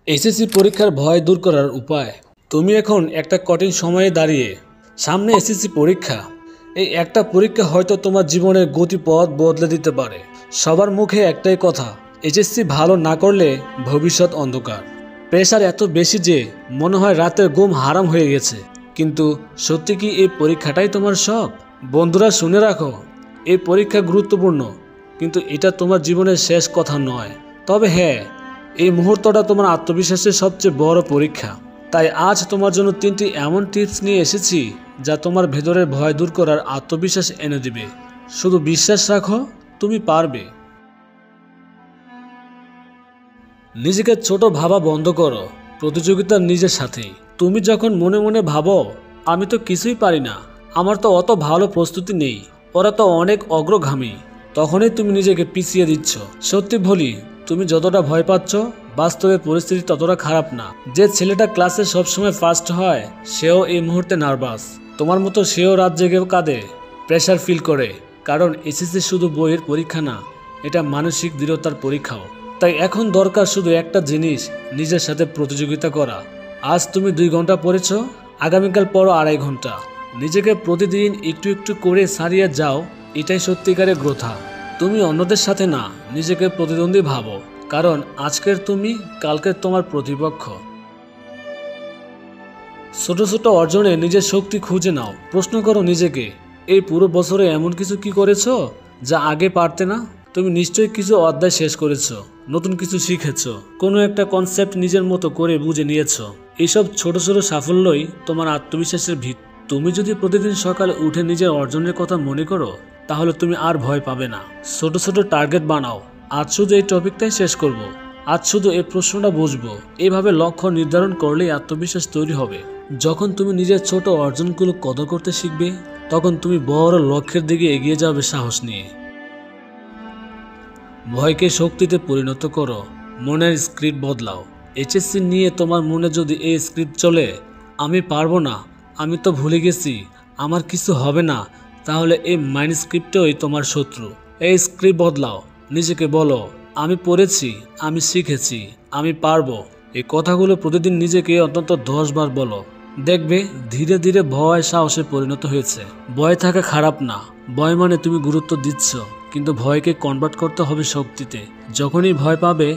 SSC পরীক্ষার ভয় দূর করার উপায়। তুমি এখন একটা কঠিন সময়ে দাঁড়িয়ে, সামনে এসএসসি পরীক্ষা। এই একটা পরীক্ষা হয়তো তোমার জীবনের গতিপথ বদলে দিতে পারে। সবার মুখে একটাই কথা, এসএসসি ভালো না করলে ভবিষ্যৎ অন্ধকার। প্রেশার এত বেশি যে মনে হয় রাতের ঘুম হারাম হয়ে গেছে। কিন্তু সত্যি কি এই পরীক্ষাটাই তোমার সব? বন্ধুরা, শুনে রাখো, এই পরীক্ষা গুরুত্বপূর্ণ, কিন্তু এটা তোমার জীবনের শেষ কথা নয়। তবে হ্যাঁ, এই মুহূর্তটা তোমার আত্মবিশ্বাসের সবচেয়ে বড় পরীক্ষা। তাই আজ তোমার জন্য 3টি এমন টিপস নিয়ে এসেছি যা তোমার ভেতরের ভয় দূর করার আত্মবিশ্বাস এনে দিবে। শুধু বিশ্বাস রাখো, তুমি পারবে। নিজেকে ছোট ভাবা বন্ধ করো। প্রতিযোগিতা নিজের সাথেই। তুমি যখন মনে মনে ভাবো আমি তো কিছুই পারি না, আমার তো অত ভালো প্রস্তুতি নেই, ওরা তো অনেক অগ্রগামী, তখনই তুমি নিজেকে পিছিয়ে দিচ্ছ। সত্যি বলি, তুমি যতটা ভয় পাচ্ছ, বাস্তবে পরিস্থিতি ততটা খারাপ না। যে ছেলেটা ক্লাসে সবসময় ফার্স্ট হয়, সেও এই মুহূর্তে নার্ভাস। তোমার মতো সেও রাত জেগে কাঁদে, প্রেশার ফিল করে। কারণ এসএসসি শুধু বইয়ের পরীক্ষা না, এটা মানসিক দৃঢ়তার পরীক্ষাও। তাই এখন দরকার শুধু একটা জিনিস, নিজের সাথে প্রতিযোগিতা করা। আজ তুমি 2 ঘন্টা পড়েছ, আগামীকাল পড়ো 2.5 ঘন্টা। নিজেকে প্রতিদিন একটু একটু করে ছাড়িয়ে যাও, এটাই সত্যিকারের গ্রোথা। তুমি অন্যদের সাথে না, নিজেকে প্রতিদ্বন্দ্বী ভাবো। কারণ আজকের তুমি কালকের তোমার প্রতিপক্ষ। ছোট ছোট অর্জনে নিজের শক্তি খুঁজে নাও। প্রশ্ন করো নিজেকে, এই পুরো বছরে এমন কিছু কি করেছো যা আগে পারতে না? তুমি নিশ্চয়ই কিছু অধ্যায় শেষ করেছো, নতুন কিছু শিখেছো, কোনো একটা কনসেপ্ট নিজের মতো করে বুঝে নিয়েছো। এইসব ছোট ছোট সাফল্যই তোমার আত্মবিশ্বাসের ভিত। তুমি যদি প্রতিদিন সকালে উঠে নিজের অর্জনের কথা মনে করো, তাহলে তুমি আর ভয় পাবে না। ছোট ছোট টার্গেট বানাও। আজ শুধু এই টপিকটাই শেষ করব, আজ শুধু এই প্রশ্নটা বুঝবো। এভাবে লক্ষ্য নির্ধারণ করলেই আত্মবিশ্বাস তৈরি হবে। যখন তুমি নিজের ছোট অর্জনগুলো কদর করতে শিখবে, তখন তুমি বড় লক্ষ্যের দিকে এগিয়ে যাবে সাহস নিয়ে। ভয়কে শক্তিতে পরিণত করো। মনের স্ক্রিপ্ট বদলাও। এইচএসসি নিয়ে তোমার মনে যদি এই স্ক্রিপ্ট চলে, আমি পারবো না, আমি তো ভুলে গেছি, আমার কিছু হবে না, তাহলে এই মাইন্ড স্ক্রিপ্টই তোমার শত্রু। এই স্ক্রিপ্ট বদলাও। নিজেকে বলো, আমি পড়েছি, আমি শিখেছি, আমি পারবো। এই কথাগুলো প্রতিদিন নিজেকে অন্তত 10 বার বলো। দেখবে ধীরে ধীরে ভয় সাহসে পরিণত হয়েছে। ভয় থাকা খারাপ না, ভয় মানে তুমি গুরুত্ব দিচ্ছ, কিন্তু ভয়কে কনভার্ট করতে হবে শক্তিতে। যখনই ভয় পাবে,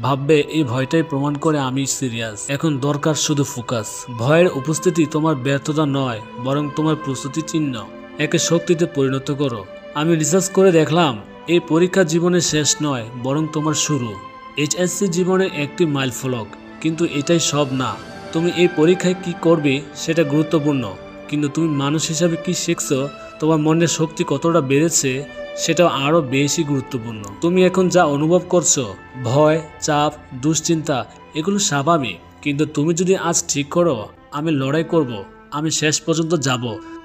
ভাববে এই ভয়টাই প্রমাণ করে আমি সিরিয়াস। এখন দরকার শুধু ফোকাস। ভয়ের উপস্থিতি তোমার ব্যর্থতা নয়, বরং তোমার প্রস্তুতি চিহ্ন। একে শক্তিতে পরিণত করো। আমি রিসার্চ করে দেখলাম, এই পরীক্ষা জীবনের শেষ নয়, বরং তোমার শুরু। এইচএসসি জীবনের একটি মাইলফলক, কিন্তু এটাই সব না। তুমি এই পরীক্ষায় কি করবে সেটা গুরুত্বপূর্ণ, কিন্তু তুমি মানুষ হিসাবে কি শিখছো, তোমার মনের শক্তি কতটা বেড়েছে, সেটাও আরও বেশি গুরুত্বপূর্ণ। তুমি এখন যা অনুভব করছো, ভয়, চাপ, দুশ্চিন্তা, এগুলো স্বাভাবিক। কিন্তু তুমি যদি আজ ঠিক করো, আমি লড়াই করব, আমি শেষ পর্যন্ত যাব,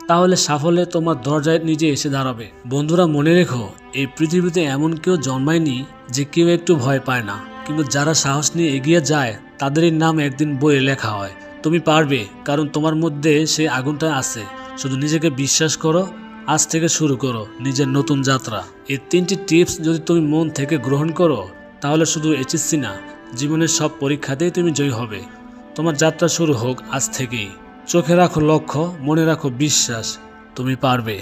তাহলে সাফল্যে তোমার দরজায় নিজে এসে দাঁড়াবে। বন্ধুরা, মনে রেখো, এই পৃথিবীতে এমন কেউ জন্মায়নি যে কেউ একটু ভয় পায় না, কিন্তু যারা সাহস নিয়ে এগিয়ে যায়, তাদেরই নাম একদিন বইয়ে লেখা হয়। তুমি পারবে, কারণ তোমার মধ্যে সেই আগুনটা আছে। শুধু নিজেকে বিশ্বাস করো। আজ থেকে শুরু করো নিজের নতুন যাত্রা। এই 3টি টিপস যদি তুমি মন থেকে গ্রহণ করো, তাহলে শুধু এইচএসসি না, জীবনের সব পরীক্ষাতেই তুমি জয়ী হবে। তোমার যাত্রা শুরু হোক আজ থেকেই। চোখে রাখো লক্ষ্য, মনে রাখো বিশ্বাস, তুমি পারবে।